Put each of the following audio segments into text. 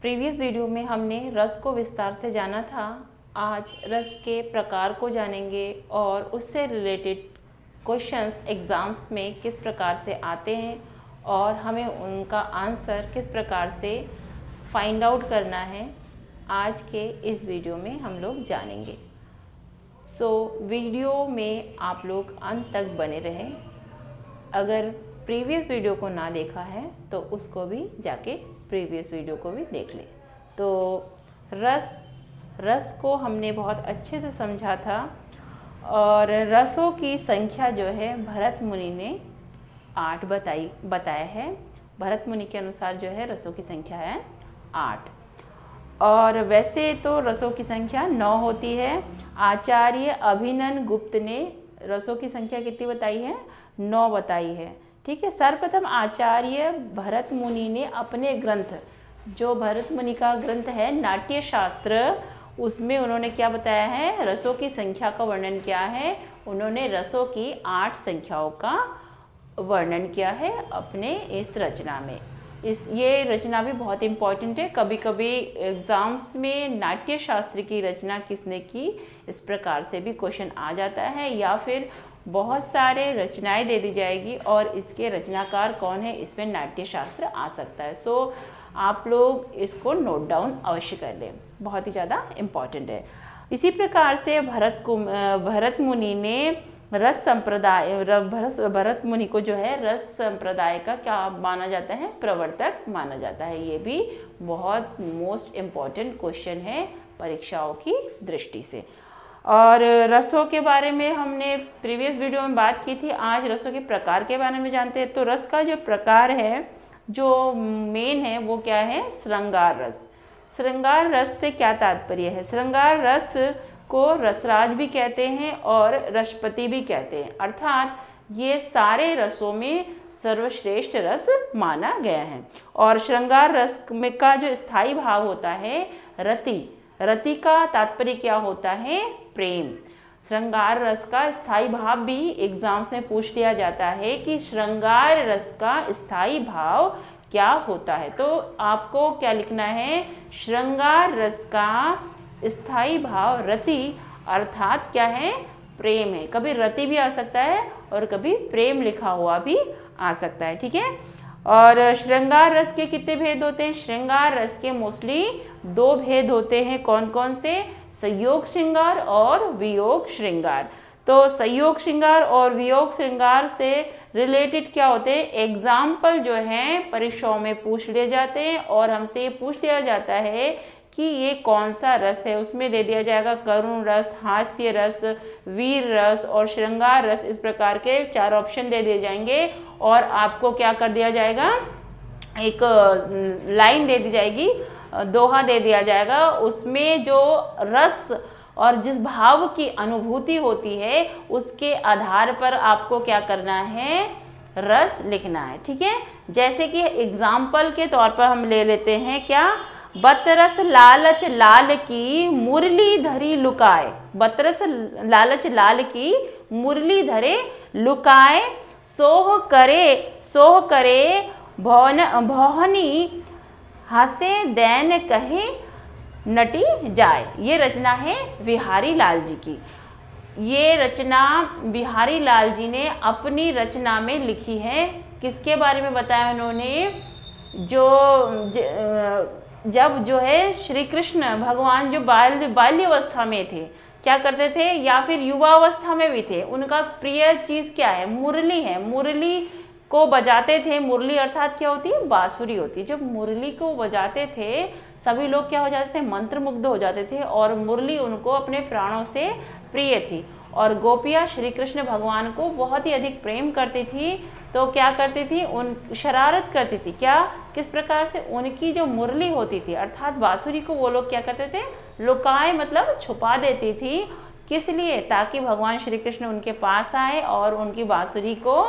Previous video में हमने रस को विस्तार से जाना था। आज रस के प्रकार को जानेंगे और उससे रिलेटेड क्वेश्चंस एग्ज़ाम्स में किस प्रकार से आते हैं और हमें उनका आंसर किस प्रकार से फाइंड आउट करना है, आज के इस वीडियो में हम लोग जानेंगे। वीडियो में आप लोग अंत तक बने रहें। अगर प्रीवियस वीडियो को ना देखा है तो उसको भी जाके प्रीवियस वीडियो को भी देख लें। तो रस को हमने बहुत अच्छे से समझा था और रसों की संख्या जो है भरत मुनि ने 8 बताया है। भरत मुनि के अनुसार जो है रसों की संख्या है 8 और वैसे तो रसों की संख्या 9 होती है। आचार्य अभिनव गुप्त ने रसों की संख्या कितनी बताई है? 9 बताई है। ठीक है। सर्वप्रथम आचार्य भरत मुनि ने अपने ग्रंथ, जो भरत मुनि का ग्रंथ है नाट्य शास्त्र, उसमें उन्होंने क्या बताया है? रसों की संख्या का वर्णन किया है। उन्होंने रसों की 8 संख्याओं का वर्णन किया है अपने इस रचना में। ये रचना भी बहुत इम्पॉर्टेंट है। कभी कभी एग्ज़ाम्स में नाट्य शास्त्र की रचना किसने की, इस प्रकार से भी क्वेश्चन आ जाता है, या फिर बहुत सारे रचनाएं दे दी जाएगी और इसके रचनाकार कौन है, इसमें नाट्य शास्त्र आ सकता है। आप लोग इसको नोट डाउन अवश्य कर लें, बहुत ही ज़्यादा इम्पॉर्टेंट है। इसी प्रकार से भरत मुनि ने रस संप्रदाय, भरत मुनि को जो है रस संप्रदाय का क्या माना जाता है? प्रवर्तक माना जाता है। ये भी बहुत मोस्ट इम्पॉर्टेंट क्वेश्चन है परीक्षाओं की दृष्टि से। और रसों के बारे में हमने प्रीवियस वीडियो में बात की थी। आज रसों के प्रकार के बारे में जानते हैं। तो रस का जो प्रकार है, जो मेन है, वो क्या है? श्रृंगार रस। श्रृंगार रस से क्या तात्पर्य है? श्रृंगार रस को रसराज भी कहते हैं और रसपति भी कहते हैं, अर्थात ये सारे रसों में सर्वश्रेष्ठ रस माना गया है। और श्रृंगार रस में का जो स्थायी भाव होता है रति, रति का तात्पर्य क्या होता है? प्रेम। श्रृंगार रस का स्थायी भाव भी एग्जाम्स में पूछ लिया जाता है कि श्रृंगार रस का स्थायी भाव क्या होता है। तो आपको क्या लिखना है? श्रृंगार रस का स्थायी भाव रति, अर्थात क्या है? प्रेम है। कभी रति भी आ सकता है और कभी प्रेम लिखा हुआ भी आ सकता है। ठीक है। और श्रृंगार रस के कितने भेद होते हैं? श्रृंगार रस के मोस्टली 2 भेद होते हैं। कौन कौन से? संयोग श्रृंगार और वियोग श्रृंगार। तो संयोग श्रृंगार और वियोग श्रृंगार से रिलेटेड क्या होते हैं? एग्जाम्पल जो है परीक्षाओं में पूछ लिए जाते हैं और हमसे ये पूछ लिया जाता है कि ये कौन सा रस है। उसमें दे दिया जाएगा करुण रस, हास्य रस, वीर रस और श्रृंगार रस। इस प्रकार के 4 ऑप्शन दे दिए जाएंगे और आपको क्या कर दिया जाएगा? एक लाइन दे दी जाएगी, दोहा दे दिया जाएगा। उसमें जो रस और जिस भाव की अनुभूति होती है उसके आधार पर आपको क्या करना है? रस लिखना है। ठीक है। जैसे कि एग्जाम्पल के तौर पर हम ले लेते हैं क्या? बतरस लालच लाल की मुरली धरी लुकाए। बतरस लालच लाल की मुरली धरे लुकाए, सोह करे भौहनी हंसे दैन कहे नटी जाए। ये रचना है बिहारी लाल जी की। ये रचना बिहारी लाल जी ने अपनी रचना में लिखी है। किसके बारे में बताया उन्होंने? जब जो है श्री कृष्ण भगवान जो बाल्यावस्था में थे, क्या करते थे, या फिर युवावस्था में भी थे, उनका प्रिय चीज़ क्या है? मुरली है। मुरली को बजाते थे। मुरली अर्थात क्या होती है? बांसुरी होती है। जब मुरली को बजाते थे सभी लोग क्या हो जाते थे? मंत्रमुग्ध हो जाते थे और मुरली उनको अपने प्राणों से प्रिय थी। और गोपियाँ श्री कृष्ण भगवान को बहुत ही अधिक प्रेम करती थी। तो क्या करती थी? शरारत करती थी। क्या? किस प्रकार से? उनकी जो मुरली होती थी अर्थात बांसुरी को वो लोग क्या करते थे? लुकाए, मतलब छुपा देती थी। किस लिए? ताकि भगवान श्री कृष्ण उनके पास आए और उनकी बांसुरी को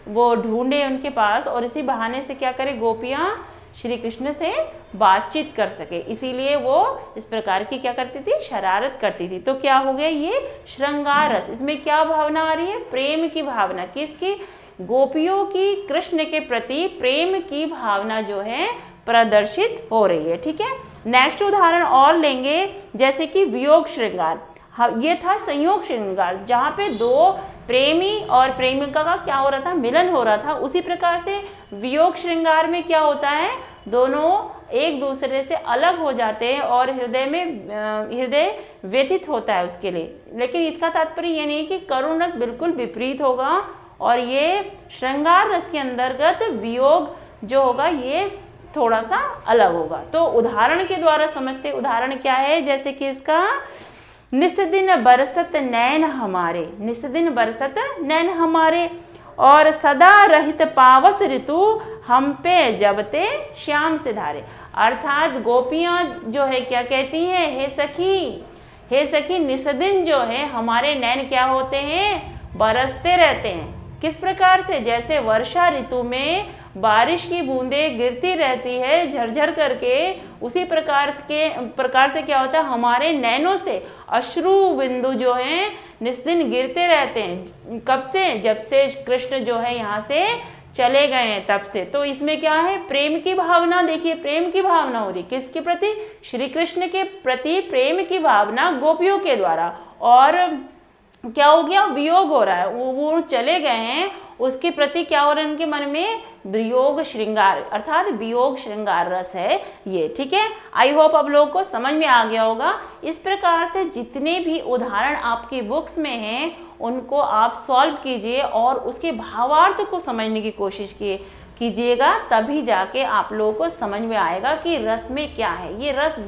वो ढूंढे उनके पास, और इसी बहाने से क्या करे? गोपियाँ श्री कृष्ण से बातचीत कर सके। इसीलिए वो इस प्रकार की क्या करती थी? शरारत करती थी। तो क्या हो गया? ये श्रृंगार रस। इसमें क्या भावना आ रही है? प्रेम की भावना। किसकी? गोपियों की कृष्ण के प्रति प्रेम की भावना जो है प्रदर्शित हो रही है। ठीक है। नेक्स्ट उदाहरण और लेंगे, जैसे कि वियोग श्रृंगार। ये था संयोग श्रृंगार, जहाँ पे दो प्रेमी और प्रेमिका का क्या हो रहा था, मिलन हो रहा था। उसी प्रकार से वियोग श्रृंगार में क्या होता है, दोनों एक दूसरे से अलग हो जाते हैं और हृदय व्यथित होता है उसके लिए। लेकिन इसका तात्पर्य ये नहीं कि करुण रस बिल्कुल विपरीत होगा, और ये श्रृंगार रस के अंतर्गत वियोग जो होगा ये थोड़ा सा अलग होगा। तो उदाहरण के द्वारा समझते, उदाहरण क्या है, जैसे कि इसका निस दिन बरसत नैन हमारे, निस दिन बरसत नैन हमारे, और सदा रहित पावस ऋतु हम पे जबते श्याम से धारे। अर्थात गोपियां जो है क्या कहती हैं, हे सखी निस्दिन जो है हमारे नैन क्या होते हैं, बरसते रहते हैं। किस प्रकार से, जैसे वर्षा ऋतु में बारिश की बूंदें गिरती रहती है झरझर करके, उसी प्रकार से क्या होता है, हमारे नैनों से अश्रु बिंदु जो हैं निस्दिन गिरते रहते हैं। कब से, जब से कृष्ण जो है यहाँ से चले गए हैं तब से। तो इसमें क्या है, प्रेम की भावना, देखिए प्रेम की भावना हो रही, किसके प्रति, श्री कृष्ण के प्रति प्रेम की भावना गोपियों के द्वारा। और क्या हो गया, वियोग हो रहा है, वो चले गए हैं, उसके प्रति क्या हो रहा है उनके मन में, वियोग श्रृंगार, अर्थात वियोग श्रृंगार रस है ये। ठीक है, आई होप आप लोगों को समझ में आ गया होगा। इस प्रकार से जितने भी उदाहरण आपकी बुक्स में हैं उनको आप सॉल्व कीजिए और उसके भावार्थ को समझने की कोशिश कीजिएगा, तभी जाके आप लोगों को समझ में आएगा कि रस में क्या है। ये रस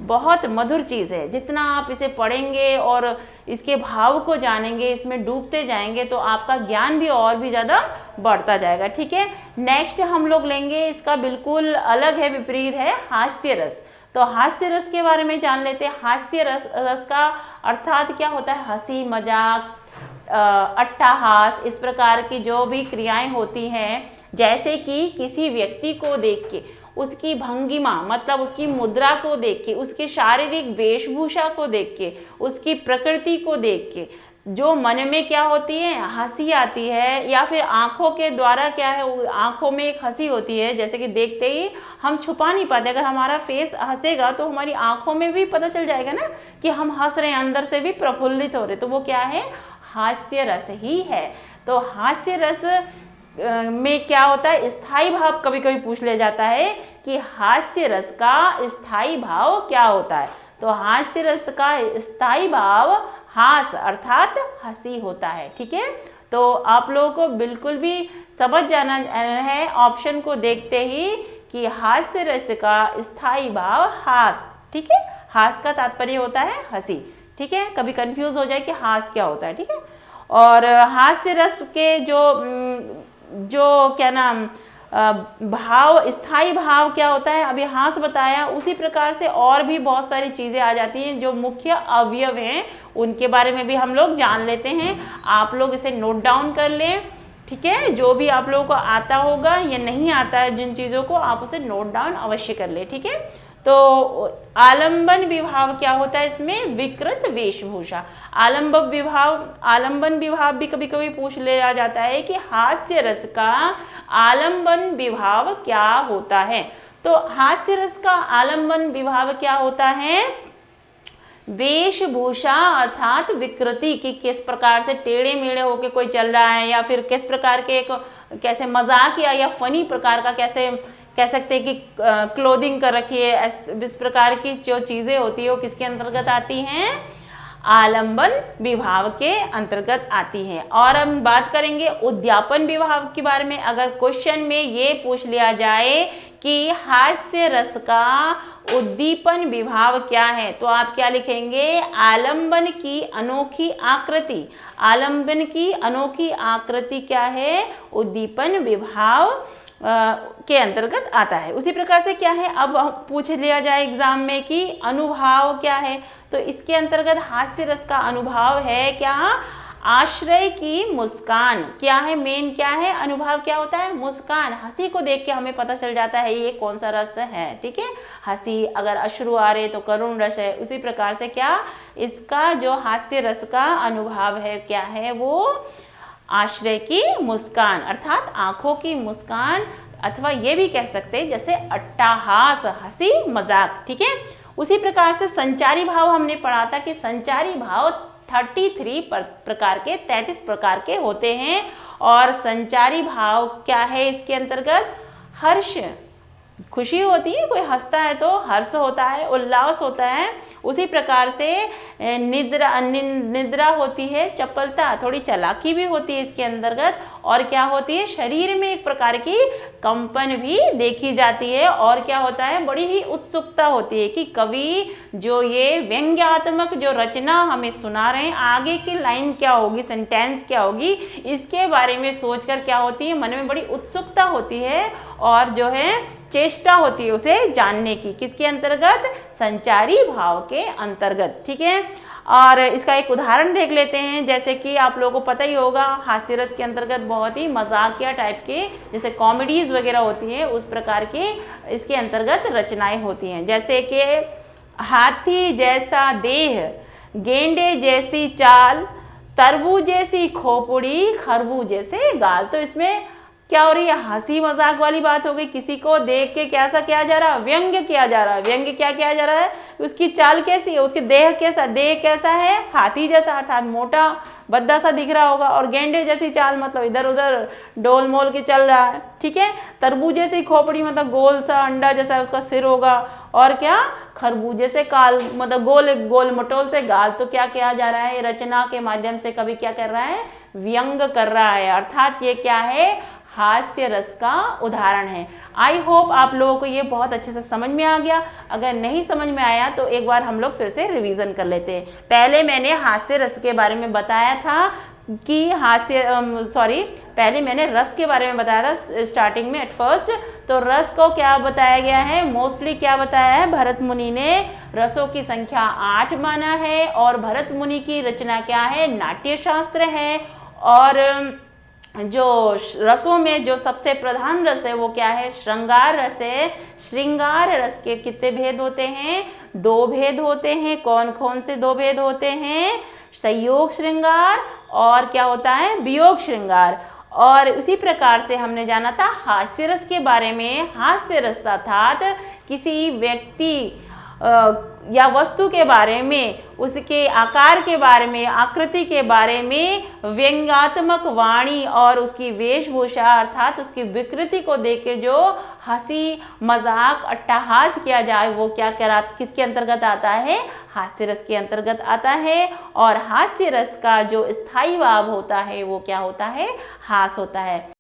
बहुत मधुर चीज़ है। जितना आप इसे पढ़ेंगे और इसके भाव को जानेंगे, इसमें डूबते जाएंगे, तो आपका ज्ञान भी और भी ज़्यादा बढ़ता जाएगा। ठीक है, नेक्स्ट हम लोग लेंगे, इसका बिल्कुल अलग है, विपरीत है, हास्य रस। तो हास्य रस के बारे में जान लेते हैं। हास्य रस का अर्थात क्या होता है, हंसी मजाक, अट्टहास, इस प्रकार की जो भी क्रियाएं होती हैं, जैसे कि किसी व्यक्ति को देख के, उसकी भंगिमा मतलब उसकी मुद्रा को देख के, उसकी शारीरिक वेशभूषा को देख के, उसकी प्रकृति को देख के जो मन में क्या होती है, हंसी आती है, या फिर आंखों के द्वारा क्या है, आंखों में एक हंसी होती है, जैसे कि देखते ही हम छुपा नहीं पाते। अगर हमारा फेस हंसेगा तो हमारी आंखों में भी पता चल जाएगा ना कि हम हंस रहे हैं, अंदर से भी प्रफुल्लित हो रहे, तो वो क्या है, हास्य रस ही है। तो हास्य रस में क्या होता है, स्थायी भाव कभी कभी पूछ लिया जाता है कि हास्य रस का स्थायी भाव क्या होता है। तो हास्य रस का स्थायी भाव हास अर्थात हंसी होता है। ठीक है, तो आप लोगों को बिल्कुल भी समझ जाना है ऑप्शन को देखते ही कि हास्य रस का स्थायी भाव हास। ठीक है, हास का तात्पर्य होता है हंसी। ठीक है, कभी कंफ्यूज हो जाए कि हास क्या होता है। ठीक है, और हास्य रस के जो क्या नाम भाव, स्थायी भाव क्या होता है, अभी हास बताया, उसी प्रकार से और भी बहुत सारी चीज़ें आ जाती हैं जो मुख्य अवयव हैं, उनके बारे में भी हम लोग जान लेते हैं। आप लोग इसे नोट डाउन कर लें। ठीक है, जो भी आप लोगों को आता होगा या नहीं आता है जिन चीज़ों को, आप उसे नोट डाउन अवश्य कर लें। ठीक है, तो आलंबन विभाव क्या होता है, इसमें विकृत वेशभूषा। आलंबन विभाव भी कभी कभी पूछ लिया जाता है कि हास्य रस का आलंबन विभाव क्या होता है। तो हास्य रस का आलंबन विभाव क्या होता है, वेशभूषा अर्थात विकृति की, किस प्रकार से टेढ़े मेढ़े होके कोई चल रहा है, या फिर किस प्रकार के कैसे मजाकिया या फनी प्रकार का, कैसे कह सकते हैं कि क्लोथिंग कर रखी है, इस प्रकार की जो चीज़ें होती है वो किसके अंतर्गत आती हैं, आलंबन विभाव के अंतर्गत आती है। और हम बात करेंगे उद्यापन विभाव के बारे में। अगर क्वेश्चन में ये पूछ लिया जाए कि हास्य रस का उद्दीपन विभाव क्या है, तो आप क्या लिखेंगे, आलंबन की अनोखी आकृति। आलंबन की अनोखी आकृति क्या है, उद्दीपन विभाव के अंतर्गत आता है। उसी प्रकार से क्या है, अब पूछ लिया जाए एग्जाम में कि अनुभाव क्या है, तो इसके अंतर्गत हास्य रस का अनुभाव है क्या, आश्रय की मुस्कान। क्या है, मेन क्या है, अनुभाव क्या होता है, मुस्कान। हंसी को देख के हमें पता चल जाता है ये कौन सा रस है। ठीक है, हंसी, अगर अश्रु आ रहे तो करुण रस है। उसी प्रकार से क्या, इसका जो हास्य रस का अनुभाव है क्या है, वो आश्रय की मुस्कान अर्थात आंखों की मुस्कान, अथवा ये भी कह सकते हैं जैसे अट्टहास, हंसी मजाक, ठीक है। उसी प्रकार से संचारी भाव हमने पढ़ा था कि संचारी भाव 33 प्रकार के 33 प्रकार के होते हैं। और संचारी भाव क्या है इसके अंतर्गत? हर्ष, खुशी होती है, कोई हंसता है तो हर्ष होता है, उल्लास होता है। उसी प्रकार से निद्रा होती है, चपलता, थोड़ी चालाकी भी होती है इसके अंतर्गत। और क्या होती है? शरीर में एक प्रकार की कंपन भी देखी जाती है। और क्या होता है? बड़ी ही उत्सुकता होती है कि कवि जो ये व्यंग्यात्मक जो रचना हमें सुना रहे हैं, आगे की लाइन क्या होगी, सेंटेंस क्या होगी, इसके बारे में सोचकर क्या होती है, मन में बड़ी उत्सुकता होती है और जो है चेष्टा होती है उसे जानने की। किसके अंतर्गत? संचारी भाव के अंतर्गत, ठीक है। और इसका एक उदाहरण देख लेते हैं। जैसे कि आप लोगों को पता ही होगा, हास्य रस के अंतर्गत बहुत ही मजाकिया टाइप के जैसे कॉमेडीज वगैरह होती हैं, उस प्रकार के इसके अंतर्गत रचनाएं होती हैं। जैसे कि हाथी जैसा देह, गेंडे जैसी चाल, तरबूज जैसी खोपड़ी, खरबूज जैसे गाल। तो इसमें क्या हो रही है? हंसी मजाक वाली बात हो गई। किसी को देख के कैसा किया जा रहा है? व्यंग्य किया जा रहा है। व्यंग्य क्या किया जा रहा है? उसकी चाल कैसी है, उसके देह कैसा, देह कैसा है? हाथी जैसा, अर्थात मोटा बद्दा सा दिख रहा होगा। और गेंडे जैसी चाल मतलब इधर उधर डोल मोल के चल रहा है, ठीक है। तरबूजे से खोपड़ी मतलब गोल सा अंडा जैसा उसका सिर होगा। और क्या? खरबूजे से काल मतलब गोल गोल मटोल से गाल। तो क्या किया जा रहा है? रचना के माध्यम से कवि क्या कर रहा है? व्यंग कर रहा है। अर्थात ये क्या है? हास्य रस का उदाहरण है। आई होप आप लोगों को ये बहुत अच्छे से समझ में आ गया। अगर नहीं समझ में आया तो एक बार हम लोग फिर से रिवीजन कर लेते हैं। पहले मैंने हास्य रस के बारे में बताया था कि पहले मैंने रस के बारे में बताया था स्टार्टिंग में, एट फर्स्ट। तो रस को क्या बताया गया है? मोस्टली क्या बताया है? भरत मुनि ने रसों की संख्या 8 माना है। और भरत मुनि की रचना क्या है? नाट्य शास्त्र है। और जो रसों में जो सबसे प्रधान रस है वो क्या है? श्रृंगार रस है। श्रृंगार रस के कितने भेद होते हैं? 2 भेद होते हैं। कौन कौन से 2 भेद होते हैं? संयोग श्रृंगार और क्या होता है? वियोग श्रृंगार। और उसी प्रकार से हमने जाना था हास्य रस के बारे में। हास्य रस अर्थात किसी व्यक्ति या वस्तु के बारे में, उसके आकार के बारे में, आकृति के बारे में व्यंग्यात्मक वाणी और उसकी वेशभूषा अर्थात उसकी विकृति को देख के जो हंसी मजाक अट्टहास किया जाए, वो क्या किसके अंतर्गत आता है? हास्य रस के अंतर्गत आता है। और हास्य रस का जो स्थायी भाव होता है वो क्या होता है? हास होता है।